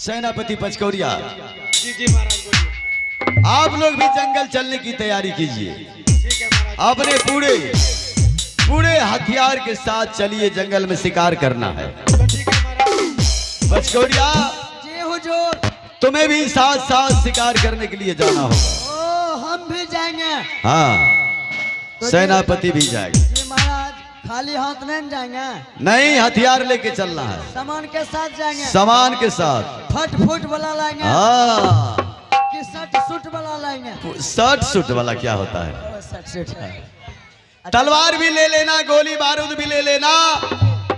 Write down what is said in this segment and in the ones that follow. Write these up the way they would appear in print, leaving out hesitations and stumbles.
सेनापति पचकौरिया, जी जी महाराज बोलिए। आप लोग भी जंगल चलने की तैयारी कीजिए। ठीक है महाराज। अपने पूरे हथियार के साथ चलिए, जंगल में शिकार करना है। ठीक है महाराज। पचकौरिया, जी हुजूर। तुम्हें भी साथ साथ शिकार करने के लिए जाना होगा। ओ हम भी जाएंगे। हाँ, तो सेनापति भी जाएगा। जी महाराज, खाली हाथ नहीं जाएंगे, नहीं, हथियार लेके चलना है, सामान के साथ जाएंगे। सामान के साथ। फट फुट वाला लाएंगे हाँ, कि शर्ट सूट वाला लाएंगे? शर्ट सूट वाला क्या होता है? ओ, शर्ट सूट है। तलवार भी ले लेना, गोली बारूद भी ले लेना,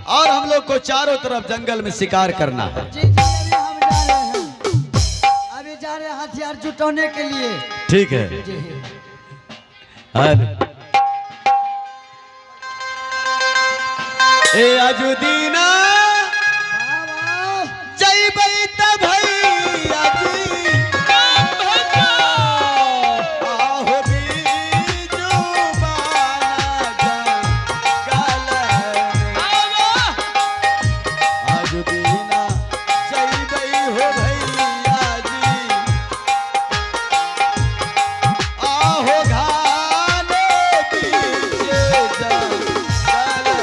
और हम लोग को चारों तरफ जंगल में शिकार करना है। जी जी, अभी हम जा रहे हैं, अभी जा रहे हैं हथियार जुटाने के लिए। ठीक है। जी ए अजुदीना वाह, वाह। जय बैत भैया जी, आहो बीजू बाना जंगल में। अजुदीना जय बै हो भैया जी, आहो घाले बीजे जंगल में।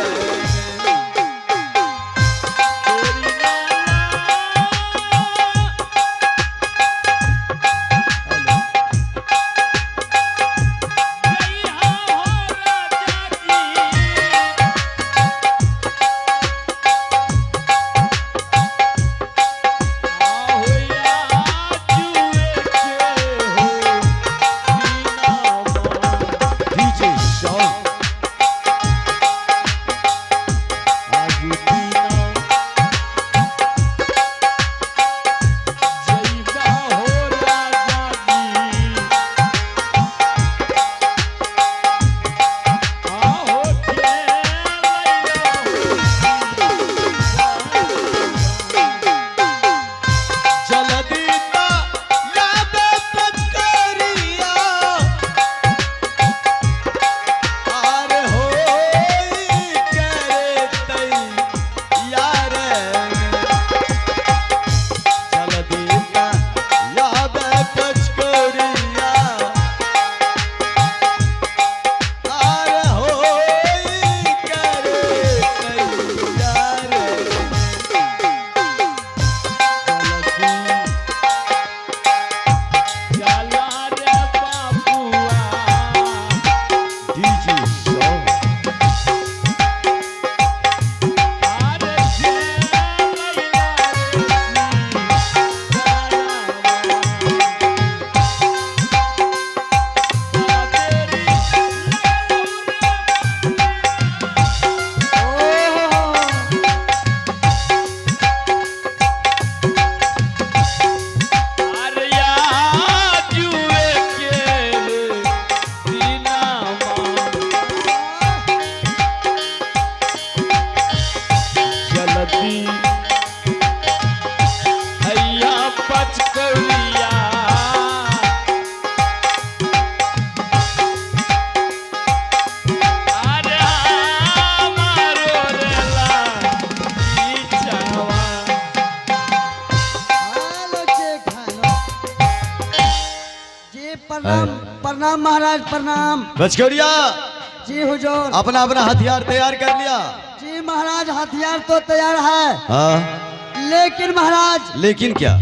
प्रणाम प्रणाम महाराज, प्रणाम। पचकौरिया, जी हुजूर। अपना अपना हथियार तैयार कर लिया? जी महाराज, हथियार तो तैयार है। हाँ, लेकिन महाराज, लेकिन क्या?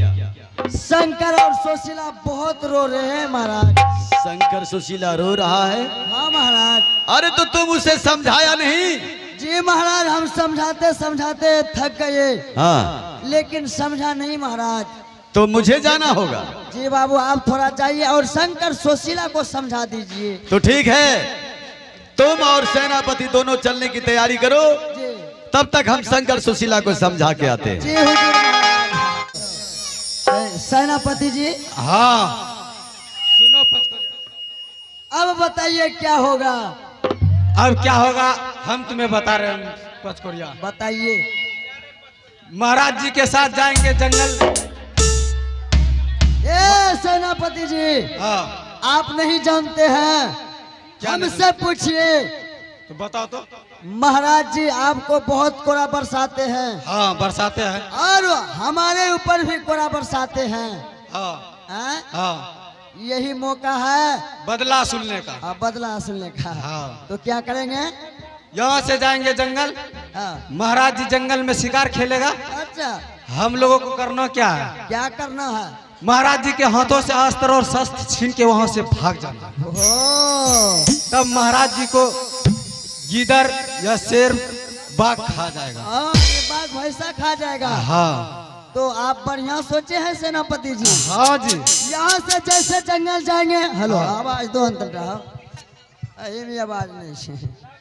शंकर और सुशीला बहुत रो रहे हैं महाराज। शंकर सुशीला रो रहा है? हाँ महाराज। अरे तो तुम उसे समझाया नहीं? जी महाराज, हम समझाते समझाते थक गए। हाँ, लेकिन समझा नहीं महाराज। तो मुझे जाना होगा। जी बाबू, आप थोड़ा जाइए और शंकर सुशीला को समझा दीजिए। तो ठीक है, तुम और सेनापति दोनों चलने की तैयारी करो, जी तब तक हम शंकर सुशीला को समझा के आते हैं। जी हुजूर महाराज। सेनापति जी, हाँ, सुनो पचकौरिया, अब बताइए क्या होगा? अब क्या होगा हम तुम्हें बता रहे हैं पचकौरिया। बताइए। महाराज जी के साथ जाएंगे जंगल। ए सेनापति जी, हाँ, आप नहीं जानते हैं, क्या हमसे पूछिए। तो बताओ तो। महाराज जी आपको बहुत कोड़ा बरसाते हैं हाँ बरसाते हैं। और हमारे ऊपर भी कोड़ा बरसाते हैं। हाँ हैं? हाँ यही मौका है बदला सुनने का। बदला सुनने का। हाँ तो क्या करेंगे? यहाँ से जाएंगे जंगल, हाँ। महाराज जी जंगल में शिकार खेलेगा। अच्छा हम लोगों को करना क्या है? क्या करना है? महाराज जी के हाथों से अस्त्र और शस्त्र छीन के वहां से भाग जाना। ओहो। तब महाराज जी को गीदड़ या शेर बाघ खा जाएगा। ये बाघ भैंसा खा जाएगा। हाँ तो आप बढ़िया सोचे हैं सेनापति जी। हाँ जी। यहाँ से जैसे जंगल जाएंगे। हेलो आवाज दो अंतर रहा। ये भी आवाज नहीं है।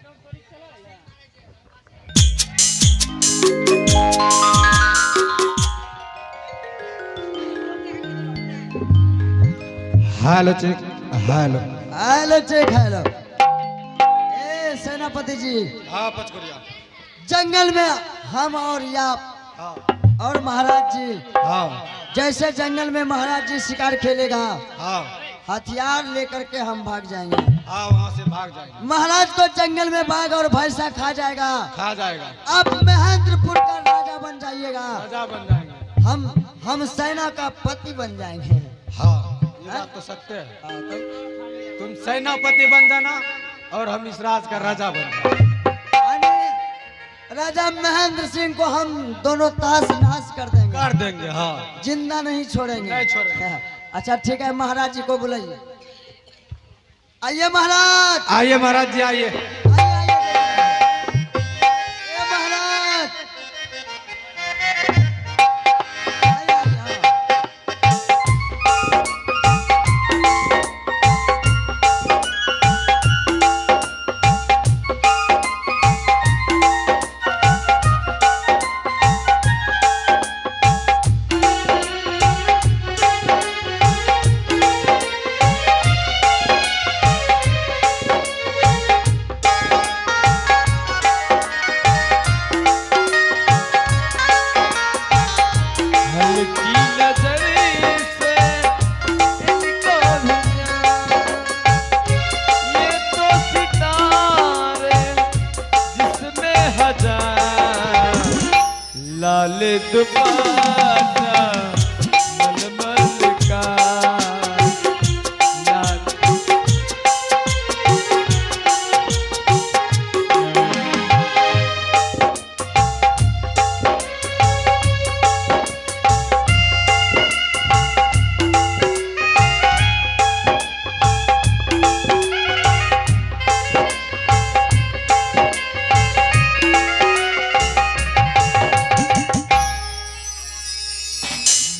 Hello check. Hello hello check. Hello ए सेनापति जी। हाँ पचकोरिया। जंगल में हम और या हाँ और महाराज जी हाँ जैसे जंगल में महाराज जी शिकार खेलेगा हाँ हथियार लेकर के हम भाग जाएंगे। हाँ वहाँ से भाग जाएंगे। महाराज को जंगल में बाघ और भैंसा खा जाएगा। खा जाएगा। आप महेंद्रपुर का राजा बन जाइएगा। राजा बन जाएंगे। हम सेना का पति बन जाएंगे। हाँ ये बात तो सत्य है। हाँ, तो तुम सेनापति बन जाना और हम इस राज का राजा बन जाएंगे। राजा महेंद्र सिंह को हम दोनों तहस नहस कर देंगे। कर देंगे। हाँ जिंदा नहीं छोड़ेंगे। नहीं छोड़ेंगे। हाँ, अच्छा ठीक है महाराज जी को बुलाइए। आइए महाराज। आइए महाराज जी आइए। आइए, आइए। ए महाराज। आइए, आइए, हाँ। हल्की नजर से इनको ये तो सितारे जिसमें हजार लाल दुपट्टा मलमल का लाल।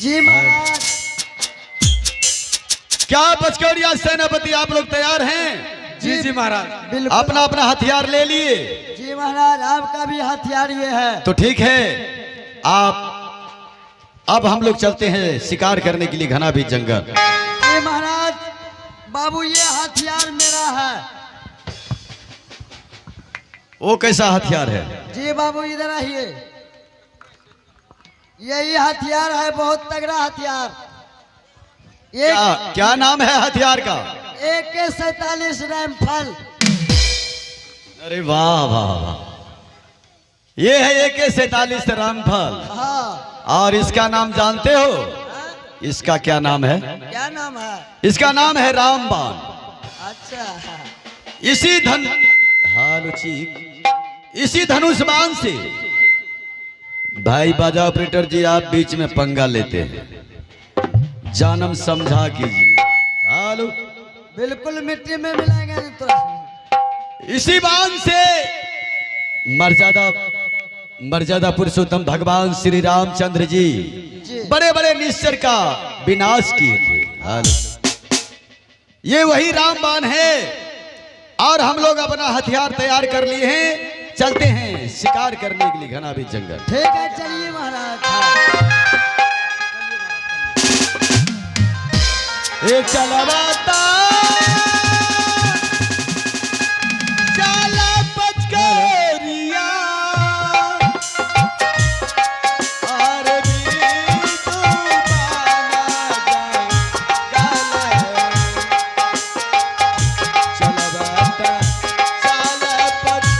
जी महाराज। क्या पचकौड़िया सेनापति आप लोग तैयार हैं? जी जी महाराज। बिल्कुल। अपना अपना हथियार ले लिए। जी महाराज आपका भी हथियार ये है। तो ठीक है, आप अब हम लोग चलते हैं शिकार करने के लिए घना भी जंगल। जी महाराज बाबू ये हथियार मेरा है। वो कैसा हथियार है? जी बाबू इधर आइए। यही हथियार है, बहुत तगड़ा हथियार। क्या नाम है हथियार का? AK-47 rifle. अरे वाह वाह वाह, ये है AK-47 रामफल। हाँ। और इसका नाम जानते हो? हाँ? इसका क्या नाम है? क्या नाम है? इसका नाम है रामबाण। अच्छा। इसी धनुष बाण से भाई बाजा ऑपरेटर जी आप बीच में पंगा लेते हैं, जानम समझा कीजिए। हालो बिल्कुल मिट्टी में मिलाएंगे नहीं तो। इसी बाण से मर्यादा पुरुषोत्तम भगवान श्री रामचंद्र जी बड़े बड़े निश्चर का विनाश किए थे। हालो ये वही रामबाण है और हम लोग अपना हथियार तैयार कर लिए हैं, चलते हैं शिकार करने के लिए घना भी जंगल। ठीक है चलिए महाराज। एक चलवाता चला पचकरिया और भी चलवाता चला पचकरिया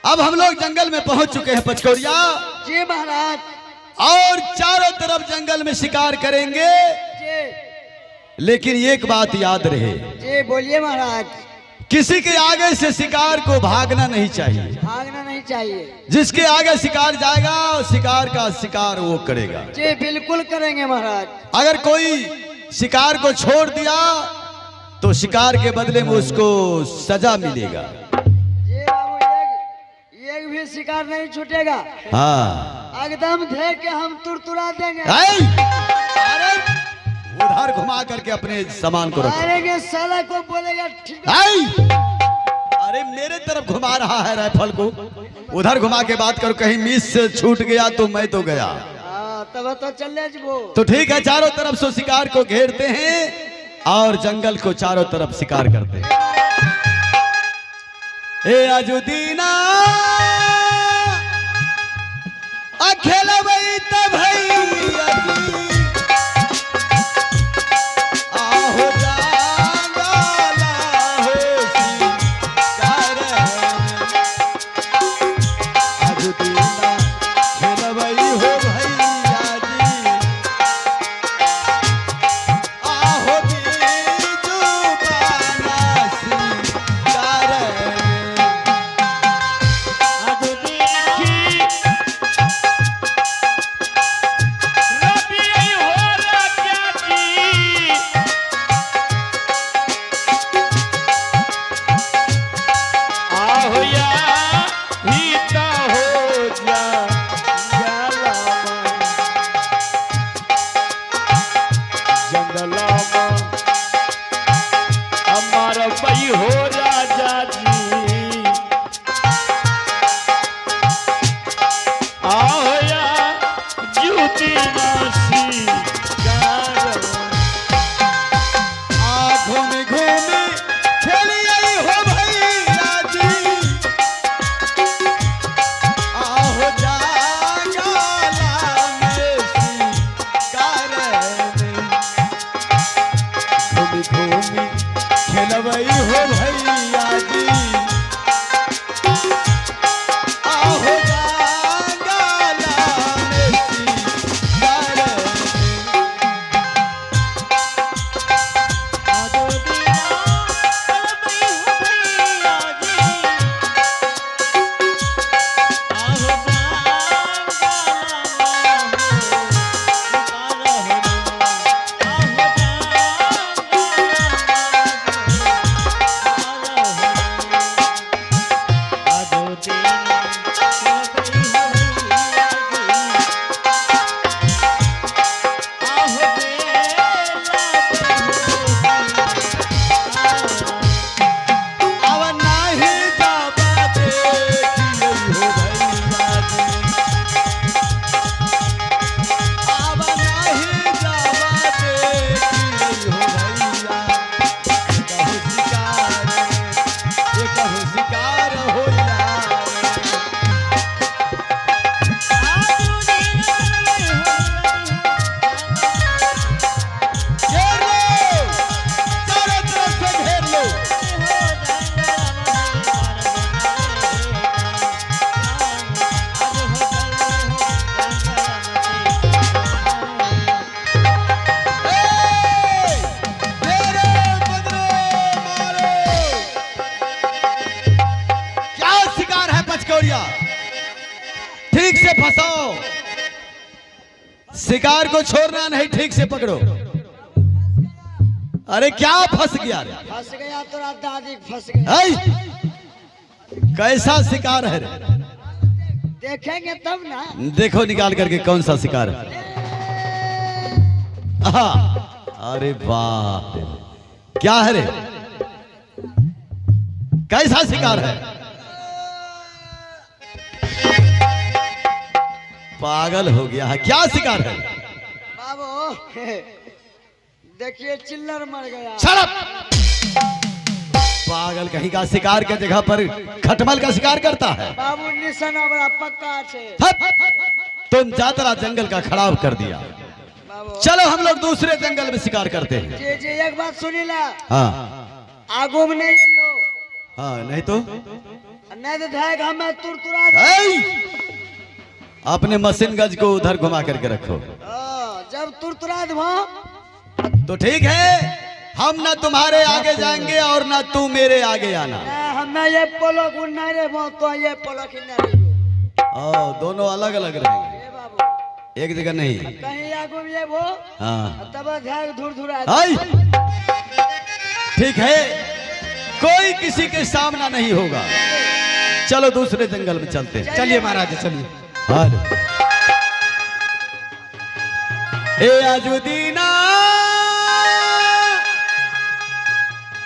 अब हम लोग जंगल में पहुंच चुके हैं पचकौड़िया, जी महाराज। और चारों तरफ जंगल में शिकार करेंगे। जी लेकिन एक बात याद रहे, जी बोलिए महाराज। किसी के आगे से शिकार को भागना नहीं चाहिए। भागना नहीं चाहिए। जिसके आगे शिकार जाएगा शिकार का शिकार वो करेगा। जी बिल्कुल करेंगे महाराज। अगर कोई शिकार को छोड़ दिया तो शिकार के बदले में उसको सजा मिलेगा। जी बाबू एक भी शिकार नहीं छूटेगा। हाँ, एकदम देख के हम तुरतुरा देंगे। अरे उधर घुमा करके अपने सामान को रखो। मारेंगे साला को बोलेगा ठीक है। अरे मेरे तरफ घुमा रहा है राइफल को, उधर घुमा के बात करो, कहीं मिस से छूट गया तो मैं तो गया। तब तो चले जबो। तो ठीक है, चारों तरफ से शिकार को घेरते हैं और जंगल को चारों तरफ शिकार करते हैं। ए अजुदीना अखेलबई त भैया आहो जांगाला हो शिकार अजुदीना खेलबई हो भैया जी आहो बीजू बाना शिकार खेलबई हो भैया जी आहो जांगाला में शिकार ठीक से फंसाओ, शिकार को छोड़ना नहीं, ठीक से पकड़ो। अरे क्या फंस गया रे? फंस गया तो दादी फंस गया। कैसा शिकार है रे? देखेंगे तब ना। देखो निकाल करके कौन सा शिकार है। अरे वाह, क्या है रे? कैसा शिकार है? पागल हो गया है, क्या शिकार है? बाबू देखिए चिल्लर मर गया। पागल कहीं का, शिकार के जगह पर खटमल का शिकार करता है। बाबू निशाना बड़ा पक्का है। तुम जातरा जंगल का खराब कर दिया। चलो हम लोग दूसरे जंगल में शिकार करते हैं। जी जी एक बात सुनी ला। हाँ आगो में नहीं हो। हाँ नहीं तो नहीं तो ढाई हमें तुरतुरा अपने मशीन गज को उधर घुमा करके रखो। जब तुरतुरा दो तो ठीक है, हम ना तुम्हारे आगे जाएंगे और ना तू मेरे आगे आना। हमें ये पोलो नहीं रे तो ये पोलो दोनों अलग अलग रहेंगे, बाबू एक जगह नहीं। कहीं आगू ये वो हाँ तब ध्यान धुर धुरा। ठीक है, कोई किसी के सामना नहीं होगा। चलो दूसरे जंगल में चलते हैं। चलिए महाराज चलिए। ए आजुदीना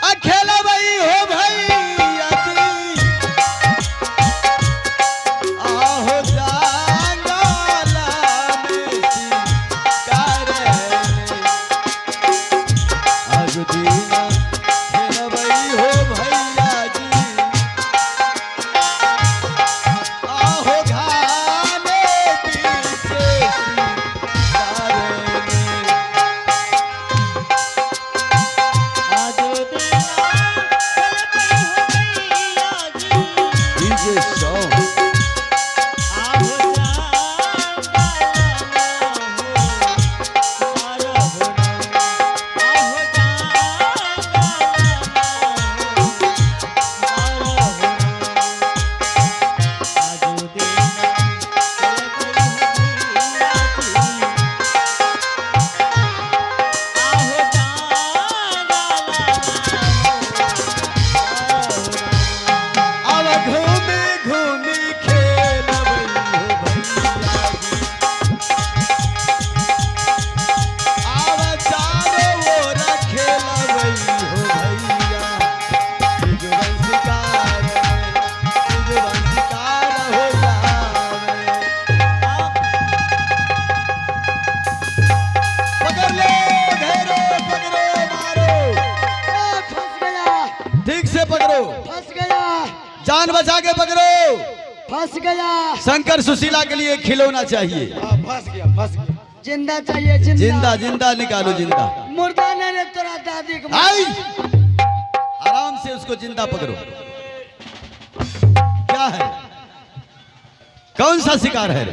अखेला भाई हो भैया जी, आहो जंगला में शिकार आजुदीना अखेला भाई हो भैया जी, आहो घाने पीछे जान बचा के पकड़ो। फंस गया। शंकर सुशीला के लिए खिलौना चाहिए। फंस गया। जिंदा चाहिए, जिंदा। जिंदा जिंदा निकालो, जिंदा। मुर्दा नहीं रे तेरा दादी को। आई आराम से उसको जिंदा पकड़ो। क्या है, कौन सा शिकार है रे?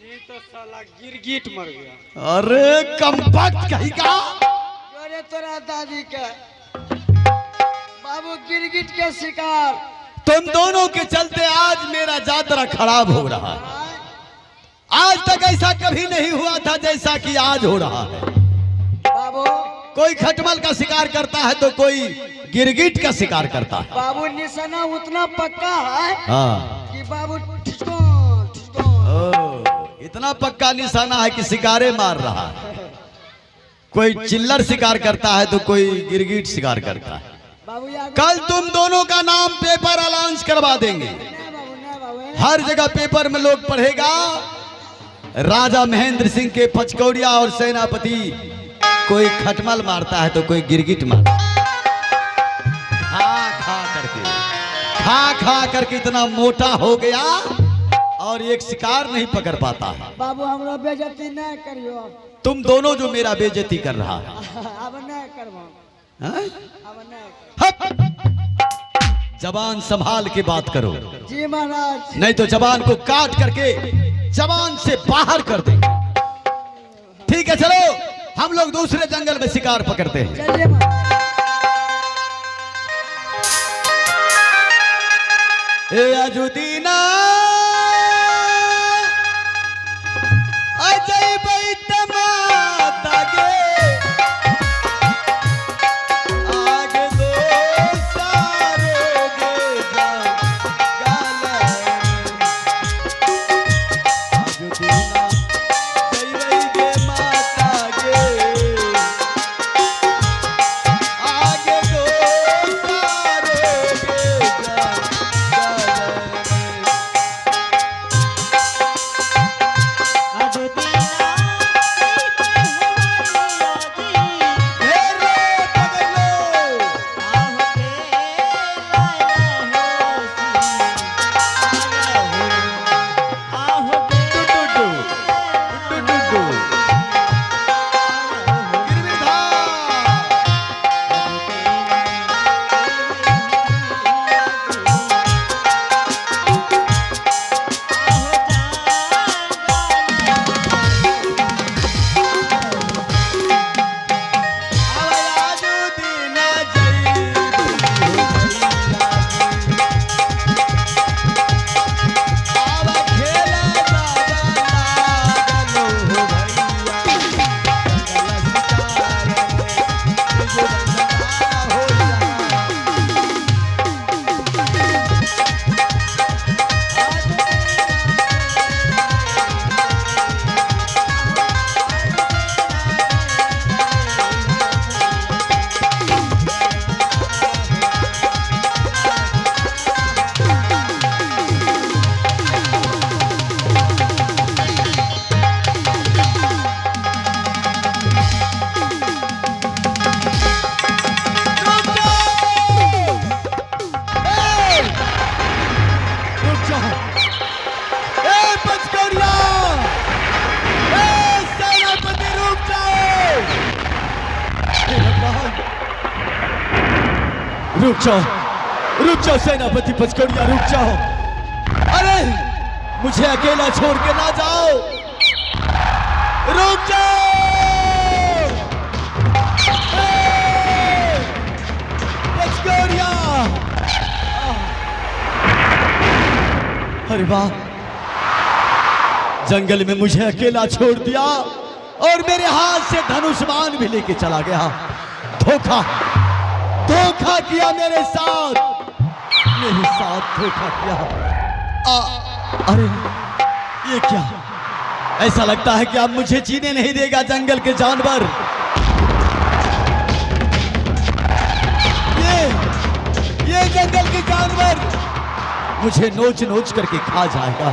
ये तो साला गिरगिट मर गया। अरे कमबख्त कहीं का। अरे तेरा दादी के बाबू गिरगिट के शिकार। तुम दोनों के चलते आज मेरा जातरा खराब हो रहा है। आज तक ऐसा कभी नहीं हुआ था जैसा कि आज हो रहा है। बाबू कोई खटमल का शिकार करता है तो कोई गिरगिट का शिकार करता है। बाबू निशाना उतना पक्का है हाँ, कि बाबू इतना पक्का निशाना है कि शिकारे मार रहा है। कोई चिल्लर शिकार करता है तो कोई गिरगिट शिकार करता है। कल तुम दोनों का नाम पेपर अलाउंस करवा देंगे। हर जगह पेपर में लोग पढ़ेगा राजा महेंद्र सिंह के पचकौड़िया और सेनापति कोई खटमल मारता है तो कोई गिरगिट मारता है। खा करके इतना मोटा हो गया और एक शिकार नहीं पकड़ पाता है। बाबू हमरा बेइज्जती नहीं करियो। तुम दोनों जो मेरा बेइज्जती कर रहा है। अब नहीं करवा। जबान संभाल के बात करो। जी महाराज। नहीं तो जबान को काट करके जबान से बाहर कर देंगे। ठीक है, चलो हम लोग दूसरे जंगल में शिकार पकड़ते हैं। चलिए महाराज। ए आजुदीना अजय बैत माता गे रुक जाओ सेनापति पचकड़िया, रुक जाओ। अरे मुझे अकेला छोड़ के ना जाओ, रुक जाओ। पचकड़िया, अरे वाह, जंगल में मुझे अकेला छोड़ दिया और मेरे हाथ से धनुष्मान भी लेके चला गया। धोखा किया मेरे साथ धोखा किया। अरे ये क्या, ऐसा लगता है कि अब मुझे जीने नहीं देगा जंगल के जानवर। ये जंगल के जानवर मुझे नोच नोच करके खा जाएगा।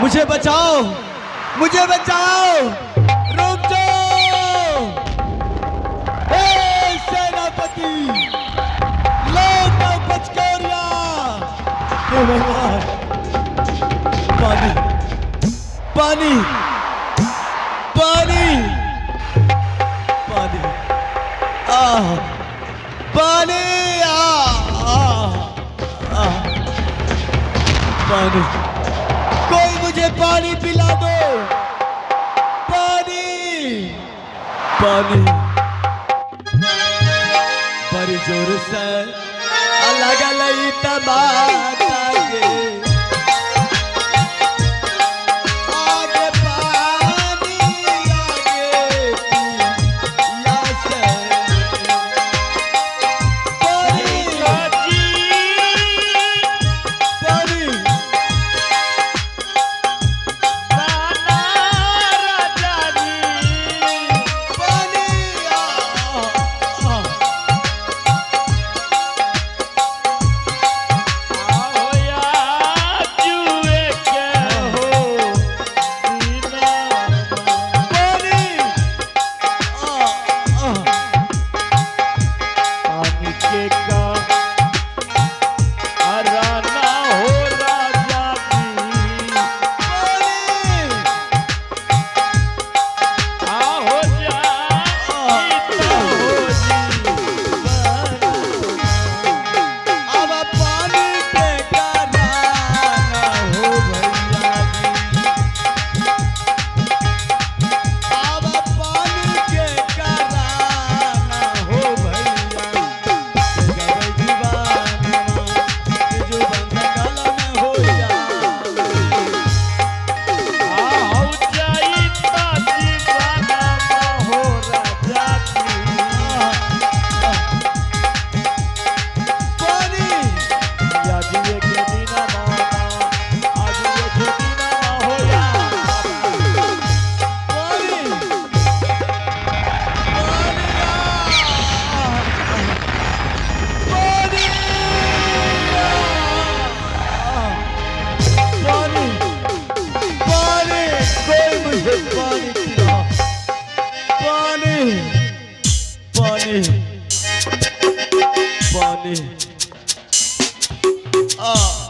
मुझे बचाओ, मुझे बचाओ, रुक जाओ। ए सेनापति, लौट आओ पचकड़िया। हे भगवान, पानी पानी पानी पानी, पानी, पानी, कोई मुझे पानी पिला दो। पानी बड़ी जोर से अलग अलग तबाता के आगे पानी, आगे पिया से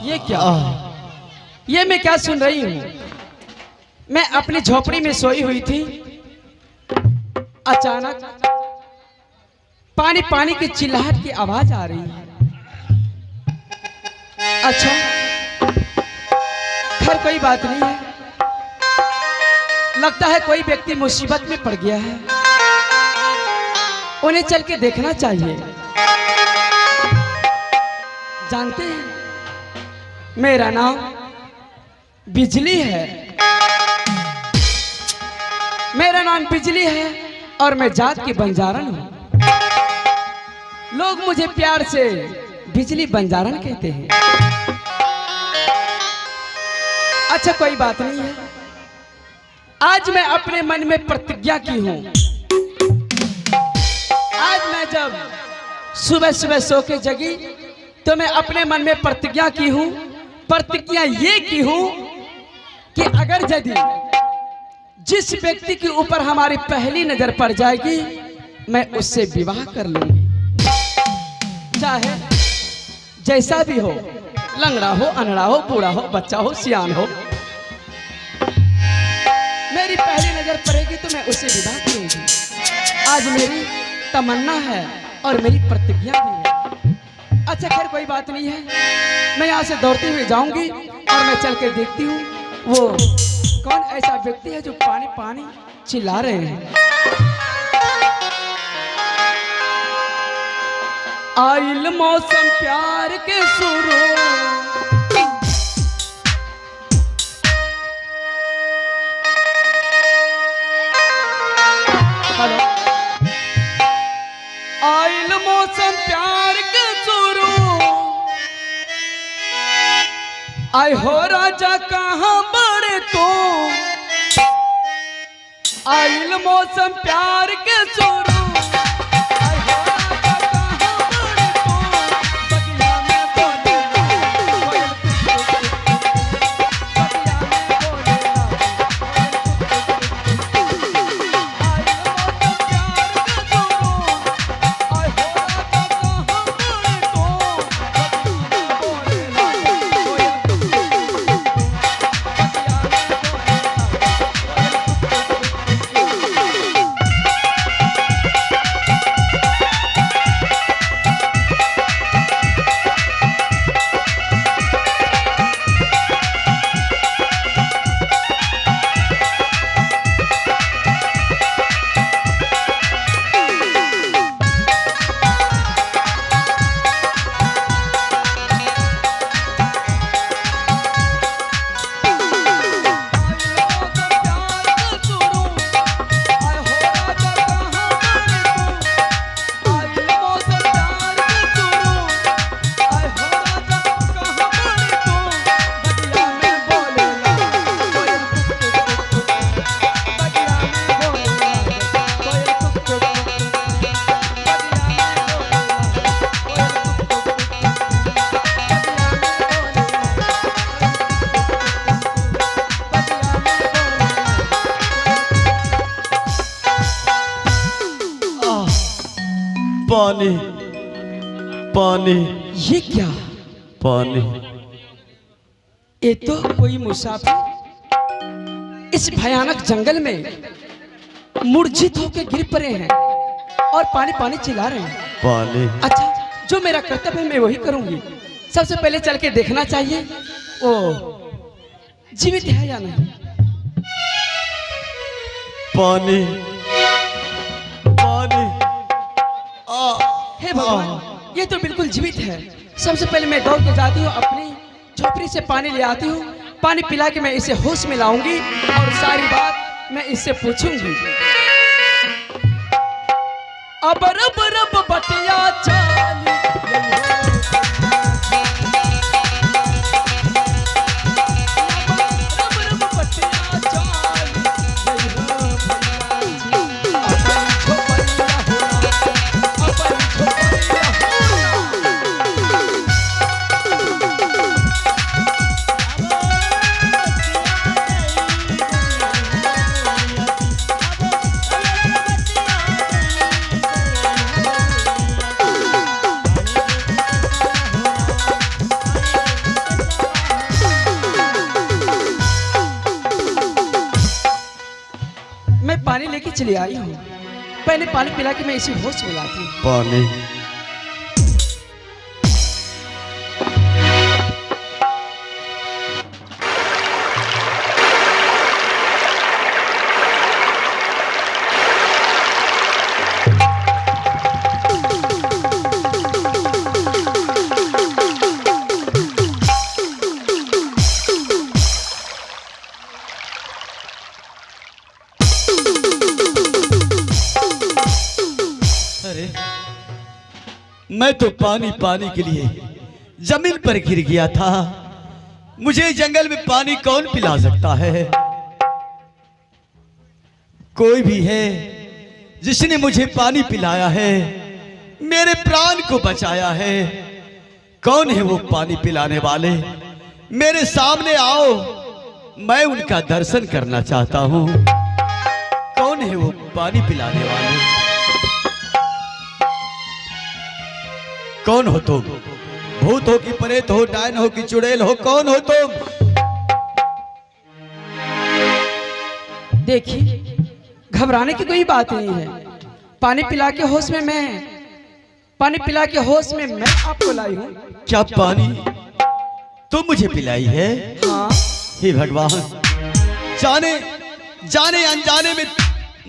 ये क्या, ये मैं क्या सुन रही हूँ? मैं अपनी झोपड़ी में सोई हुई थी, अचानक पानी पानी की चिल्लाहट की आवाज आ रही है। अच्छा, खैर कोई बात नहीं है, लगता है कोई व्यक्ति मुसीबत में पड़ गया है, उन्हें चल के देखना चाहिए। जानते हैं, मेरा नाम बिजली है, मेरा नाम बिजली है और मैं जात की बंजारन हूं। लोग मुझे प्यार से बिजली बंजारन कहते हैं। अच्छा कोई बात नहीं है, आज मैं अपने मन में प्रतिज्ञा की हूं। आज मैं जब सुबह सुबह सो के जगी तो मैं अपने मन में प्रतिज्ञा की हूं। प्रतिज्ञा ये की हूं कि अगर यदि जिस व्यक्ति के ऊपर हमारी पहली नजर पड़ जाएगी, मैं उससे विवाह कर लूंगी, चाहे जैसा भी हो, लंगड़ा हो, अनड़ा हो, बूढ़ा हो, बच्चा हो, सियान हो। मेरी पहली नजर पड़ेगी तो मैं उससे विवाह करूंगी। आज मेरी तमन्ना है और मेरी प्रतिज्ञा भी है। अच्छा खैर कोई बात नहीं है, मैं यहाँ से दौड़ती हुई जाऊंगी और मैं चल के देखती हूँ वो कौन ऐसा व्यक्ति है जो पानी पानी चिल्ला रहे हैं। आइल मौसम प्यार के शुरू, हेलो, आइल मौसम प्यार के शुरू, आय हो राजा कहाँ बड़े तो, आइल मौसम प्यार के शुरू, पानी पानी ये क्या? पानी। ये तो कोई मुसाफिर इस भयानक जंगल में मूर्छित होकर गिर पड़े हैं और पानी पानी चिल्ला रहे हैं। पानी। अच्छा, जो मेरा कर्तव्य है मैं वही करूंगी। सबसे पहले चल के देखना चाहिए वो जीवित है या नहीं। पानी पानी। हे भगवान, ये तो बिल्कुल जीवित है। सबसे पहले मैं दौड़ के जाती हूँ, अपनी झोपड़ी से पानी ले आती हूँ। पानी पिला के मैं इसे होश में लाऊंगी और सारी बात मैं इससे पूछूंगी। अब रब रब बटिया चाली पानी लेके चली आई हूँ। पहले पानी पिला के मैं इसे होश में लाती हूँ। पानी। मैं तो पानी पानी के लिए जमीन पर गिर गया था। मुझे जंगल में पानी कौन पिला सकता है? कोई भी है जिसने मुझे पानी पिलाया है, मेरे प्राण को बचाया है। कौन है वो पानी पिलाने वाले? मेरे सामने आओ, मैं उनका दर्शन करना चाहता हूँ। कौन है वो पानी पिलाने वाले? कौन हो तुम? भूत हो कि प्रेत हो, डायन हो कि चुड़ैल हो, कौन हो तुम? देखिए, घबराने की कोई बात नहीं है। पानी पिला के होश में मैं पानी पिला के होश में मैं आपको लाई हूँ। क्या पानी तुम मुझे पिलाई है? हाँ। हे भगवान, जाने जाने अनजाने में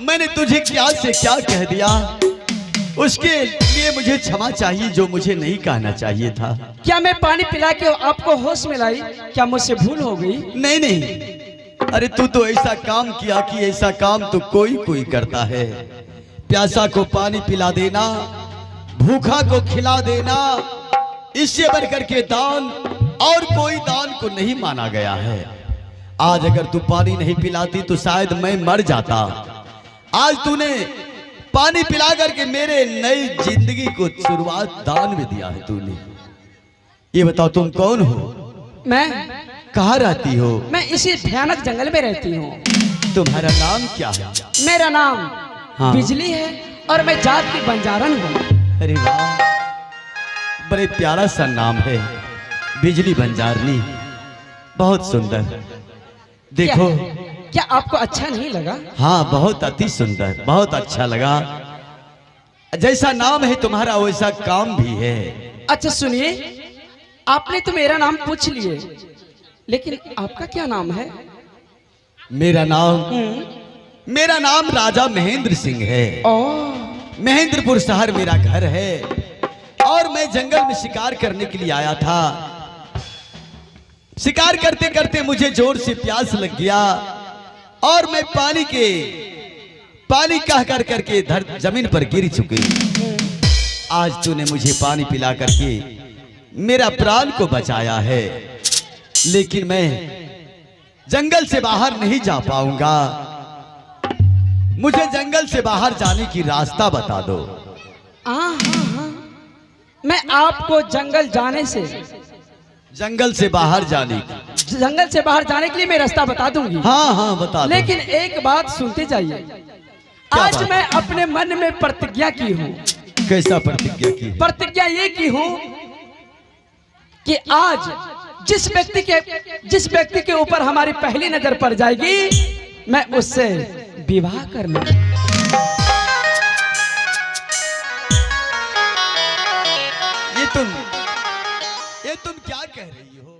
मैंने तुझे क्या से क्या कह दिया, उसके लिए मुझे क्षमा चाहिए जो मुझे नहीं कहना चाहिए था। क्या मैं पानी पिला के आपको होश में लाई? क्या मुझसे भूल हो गई? नहीं नहीं, अरे तू तो ऐसा काम किया कि ऐसा काम तो कोई कोई करता है। प्यासा को पानी पिला देना, भूखा को खिला देना, इससे बढ़कर के दान और कोई दान को नहीं माना गया है। आज अगर तू पानी नहीं पिलाती तो शायद मैं मर जाता। आज तूने पानी पिला करके मेरे नई जिंदगी को शुरुआत दान में दिया है तूने। ये बताओ तुम कौन हो? मैं कहाँ रहती हो? मैं इसी भयानक जंगल में रहती हूँ। तुम्हारा नाम क्या है? मेरा नाम हाँ। बिजली है और मैं जात की बंजारन हूँ। अरे वाह, बड़े प्यारा सा नाम है, बिजली बंजारनी, बहुत सुंदर। देखो क्या आपको अच्छा नहीं लगा? हाँ, बहुत अति सुंदर, बहुत अच्छा लगा। जैसा नाम है तुम्हारा वैसा काम भी है। अच्छा सुनिए, आपने तो मेरा नाम पूछ लिए, लेकिन आपका क्या नाम है? मेरा नाम राजा महेंद्र सिंह है। महेंद्रपुर शहर मेरा घर है और मैं जंगल में शिकार करने के लिए आया था। शिकार करते करते मुझे जोर से प्यास लग गया और मैं पानी कह कर करके जमीन पर गिर चुकी। आज तूने मुझे पानी पिला करके मेरा प्राण को बचाया है, लेकिन मैं जंगल से बाहर नहीं जा पाऊंगा। मुझे जंगल से बाहर जाने की रास्ता बता दो। हाँ, मैं आपको जंगल से बाहर जाने के लिए मैं रास्ता बता दूंगी। हाँ बता दो। लेकिन एक बात सुनते जाइए। आज बात? मैं अपने मन में प्रतिज्ञा की हूँ। कैसा प्रतिज्ञा की? प्रतिज्ञा ये की हूँ कि आज जिस व्यक्ति के ऊपर हमारी पहली नजर पड़ जाएगी, मैं उससे विवाह कर लूं। ये तुम क्या कह रही हो?